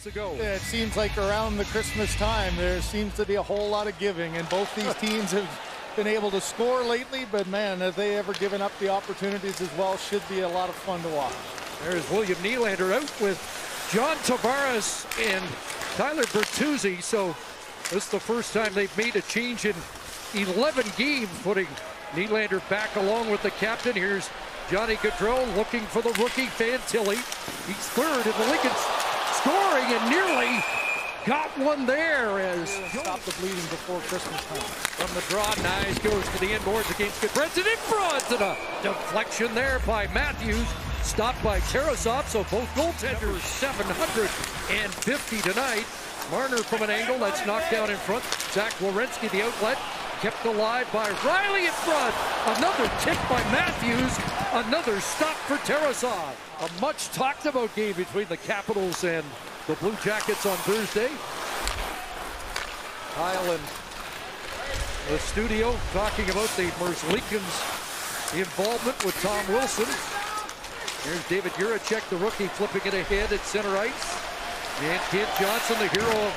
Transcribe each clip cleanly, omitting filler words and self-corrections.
to go. It seems like around the Christmas time, there seems to be a whole lot of giving, and both these teams have been able to score lately, but man, have they ever given up the opportunities as well? Should be a lot of fun to watch. There's William Nylander out with John Tavares and Tyler Bertuzzi. So this is the first time they've made a change in 11 games, putting Nylander back along with the captain. Here's Johnny Gaudreau looking for the rookie Fantilli. He's third in the league in scoring and nearly got one there as Stop the bleeding before Christmas time. from the draw. Nyes goes to the inboards against Goodbrenton in front, and a deflection there by Matthews, stopped by Tarasov. So both goaltenders 750 tonight. Marner from an angle that's knocked down in front. Zach Werenski the outlet, kept alive by Riley in front. Another tip by Matthews. Another stop for Tarasov. A much talked about game between the Capitals and the Blue Jackets on Thursday. Kyle in the studio talking about the Merzlikins' involvement with Tom Wilson. Here's David Juracek, the rookie, flipping it ahead at center ice. And Kent Johnson, the hero of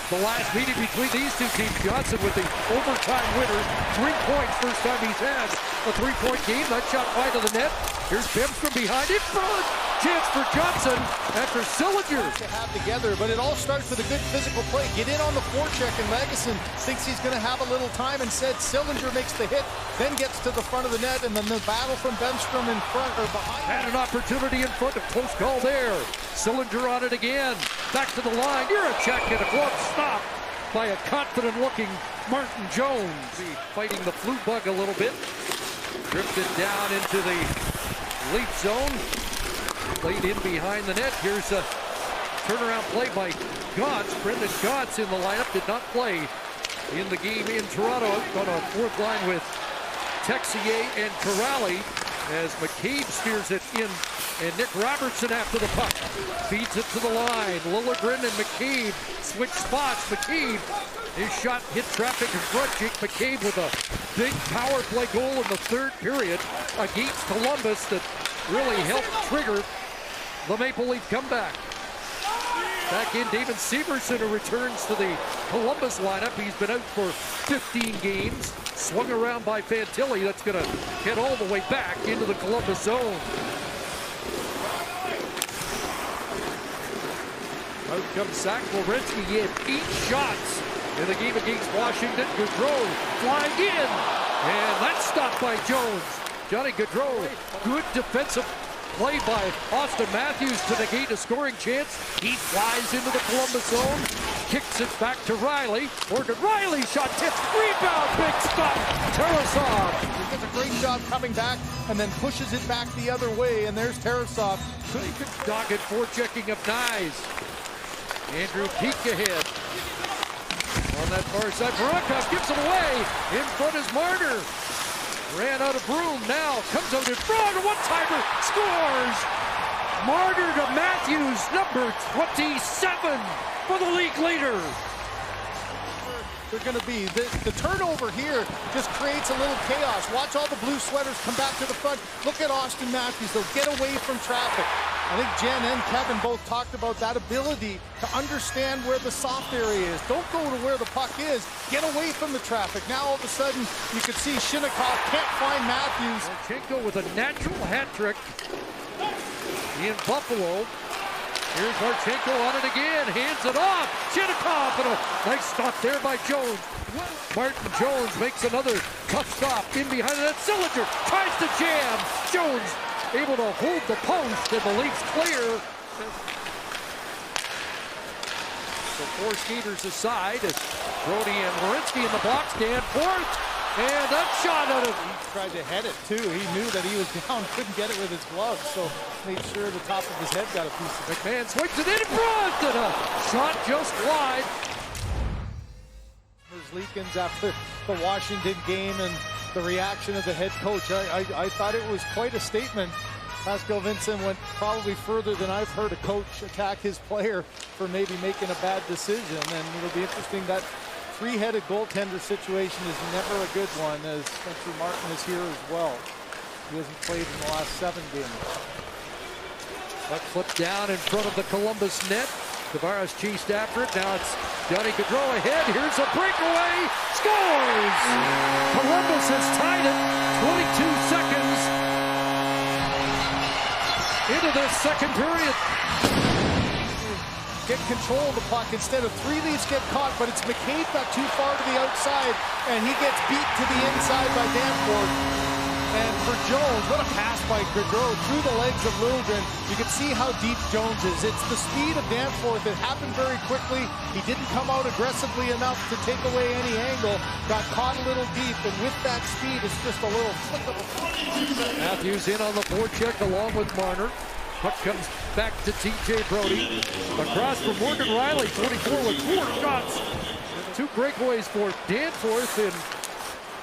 the last meeting between these two teams. Johnson with the overtime winner. 3 points, first time he's had a three-point game. That shot wide of the net. Here's Bibbs from behind in front. Chance for Johnson after Sillinger. To have together, but it all starts with a good physical play. Get in on the forecheck, and Lagesson thinks he's going to have a little time. Instead, Sillinger makes the hit, then gets to the front of the net, and then the battle from Bemstrom in front or behind. Had an opportunity in front, a close call there. Sillinger on it again. Back to the line. Juracek and a glove stop by a confident-looking Martin Jones. Fighting the flu bug a little bit. Drifted down into the lead zone. Played in behind the net. Here's a turnaround play by Gotts. Brendan Gotts in the lineup, did not play in the game in Toronto. On a fourth line with Texier and Corrali as McCabe steers it in. And Nick Robertson after the puck. Feeds it to the line. Liljegren and McCabe switch spots. McCabe, his shot hit traffic in front. Jake McCabe with a big power play goal in the third period against Columbus that really helped trigger the Maple Leaf comeback. Back in David Severson, who returns to the Columbus lineup. He's been out for 15 games. Swung around by Fantilli. That's going to head all the way back into the Columbus zone. Out comes Zach Werenski. He had 8 shots in the game against Washington. Gaudreau flying in. And that's stopped by Jones. Johnny Gaudreau, good defensive play by Auston Matthews to negate a scoring chance. He flies into the Columbus zone, kicks it back to Riley. Morgan Riley shot tipped, rebound, big stop. Tarasov. He does a great job coming back and then pushes it back the other way, and there's Tarasov. Dogged forechecking of Nyes. Andrew Peak ahead. On that far side, Barakov gives it away. In front is Marner. Ran out of room, now comes out in front, a one-timer, scores! Marner to Matthews, number 27 for the league leader. They're going to be. The turnover here just creates a little chaos. Watch all the blue sweaters come back to the front. Look at Auston Matthews. They'll get away from traffic. I think Jen and Kevin both talked about that ability to understand where the soft area is. Don't go to where the puck is. Get away from the traffic. Now all of a sudden you can see Shinnikov can't find Matthews. Marchenko with a natural hat trick in Buffalo. Here's Marchenko on it again, hands it off. Shinnikov and a nice stop there by Jones. Martin Jones makes another tough stop in behind it. Sillinger tries to jam. Jones able to hold the post, and the Leafs clear. So 4 skaters aside as Brody and Werenski in the box stand fourth. And that shot out of... He tried to head it, too. He knew that he was down, couldn't get it with his gloves, so made sure the top of his head got a piece of it. McMahon swings it in front, and a shot just wide. Merzlikins after the Washington game and the reaction of the head coach. I thought it was quite a statement. Pascal Vincent went probably further than I've heard a coach attack his player for maybe making a bad decision, and it'll be interesting. That three-headed goaltender situation is never a good one, as Spencer Martin is here as well. He hasn't played in the last 7 games. Puck flipped down in front of the Columbus net. Tavares chased after it. Now it's Johnny Gaudreau ahead. Here's a breakaway. Scores! Columbus has tied it. 22 seconds into this second period. Get control of the puck. Instead of three leaves get caught, but it's McCabe got too far to the outside, and he gets beat to the inside by Danforth. And for Jones, what a pass by Gaudreau through the legs of Liljegren. You can see how deep Jones is. It's the speed of Danforth. It happened very quickly. He didn't come out aggressively enough to take away any angle. Got caught a little deep, and with that speed, it's just a little flick of a... Matthews in on the forecheck along with Marner. Puck comes back to T.J. Brodie. Across from Morgan Riley, 24 with 4 shots. 2 breakaways for Danforth in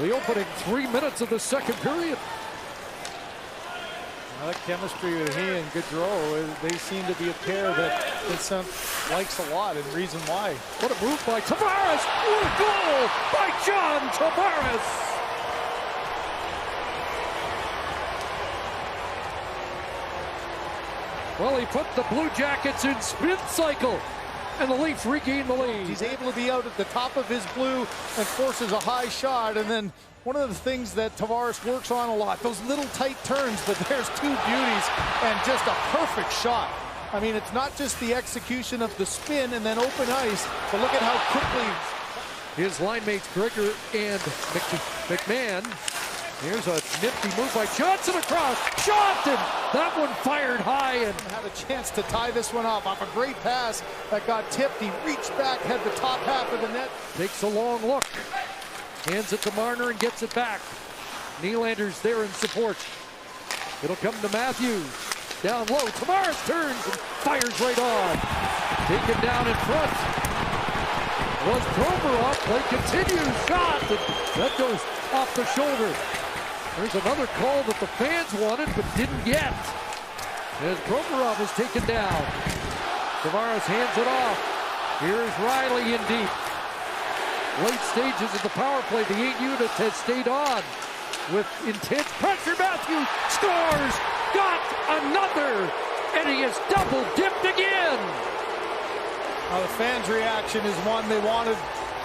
the opening 3 minutes of the second period. Well, that chemistry with he and Gaudreau, they seem to be a pair that Vincent likes a lot, and reason why. What a move by Tavares! What a goal by John Tavares! Well, he put the Blue Jackets in spin cycle, and the Leafs regain the lead. He's able to be out at the top of his blue and forces a high shot. And then one of the things that Tavares works on a lot, those little tight turns, but there's 2 beauties and just a perfect shot. I mean, it's not just the execution of the spin and then open ice, but look at how quickly his line mates Gregor and McMahon. Here's a nifty move by Johnson across. Shot, and that one fired high and had a chance to tie this one up off a great pass that got tipped. He reached back, had the top half of the net. Takes a long look. Hands it to Marner and gets it back. Nylander's there in support. It'll come to Matthews. Down low. Tavares turns and fires right on. Taken down in front was Provorov. Play continues. Shot, and that goes off the shoulder. There's another call that the fans wanted but didn't get, as Provorov is taken down. Tavares hands it off. Here's Riley in deep. Late stages of the power play, the 8 unit has stayed on with intense pressure. Matthews scores, got another, and he is double dipped again. Now the fans' reaction is one they wanted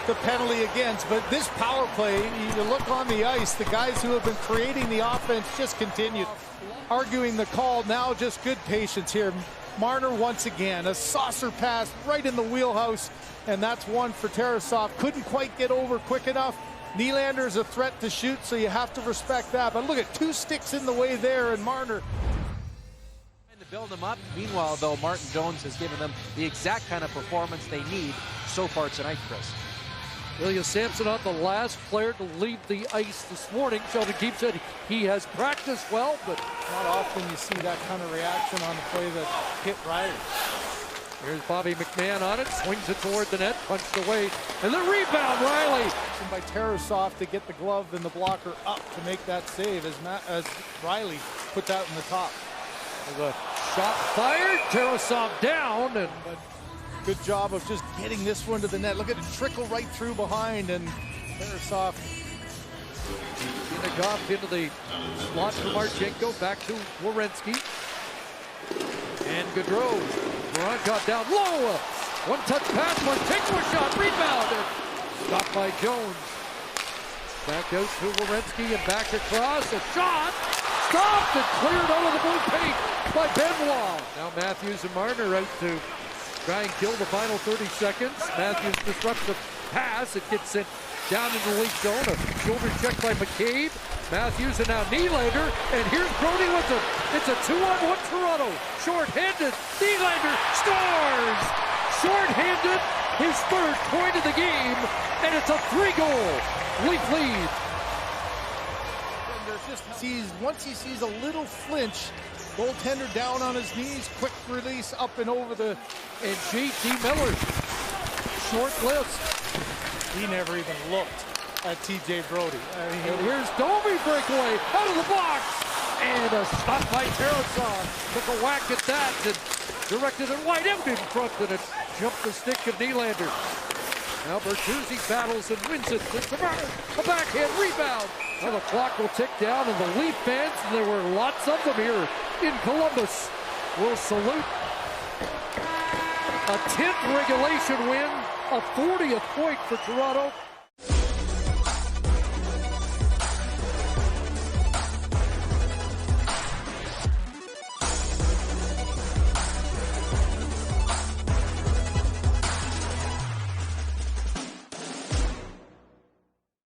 the penalty against, but this power play, you look on the ice, the guys who have been creating the offense just continued. Arguing the call, now just good patience here. Marner once again, a saucer pass right in the wheelhouse, and that's one for Tarasov. Couldn't quite get over quick enough. Nylander's a threat to shoot, so you have to respect that. But look at 2 sticks in the way there, and Marner to build them up. Meanwhile, though, Martin Jones has given them the exact kind of performance they need so far tonight, Chris. Ilya Samsonov, the last player to leave the ice this morning. Sheldon Keefe said he has practiced well, but not often you see that kind of reaction on the play that hit Riley. Here's Bobby McMahon on it, swings it toward the net, punched away, and the rebound, Riley. By Tarasov to get the glove and the blocker up to make that save as Riley put that in the top. The shot fired, Tarasov down, and good job of just getting this one to the net. Look at it trickle right through behind, and Tarasov Sinigov into the slot for Marchenko, back to Werenski. And Gaudreau. Voronkov down low. One-touch pass, Marchenko a shot, rebound, and stopped by Jones. Back out to Werenski and back across, a shot, stopped and cleared out of the blue paint by Benoit. Now Matthews and Marner out to try and kill the final 30 seconds. Matthews disrupts the pass. It gets sent down in the league zone. A shoulder check by McCabe. Matthews and now Nylander. And here's Brodie with it. It's a 2-on-1 Toronto. Short-handed. Nylander scores! Short-handed. His 3rd point of the game. And it's a 3-goal Leaf lead. Once he sees a little flinch, goaltender down on his knees, quick release up and over the... And J.T. Miller, short list. He never even looked at T.J. Brodie. And here's Domi breakaway out of the box. And a stop by Tarasov. Took a whack at that and directed it wide out in front, and it jumped the stick of Nylander. Now Bertuzzi battles and wins it. A backhand rebound. Now the clock will tick down, and the Leaf fans, and there were lots of them here in Columbus, will salute A 10th regulation win, a 40th point for Toronto.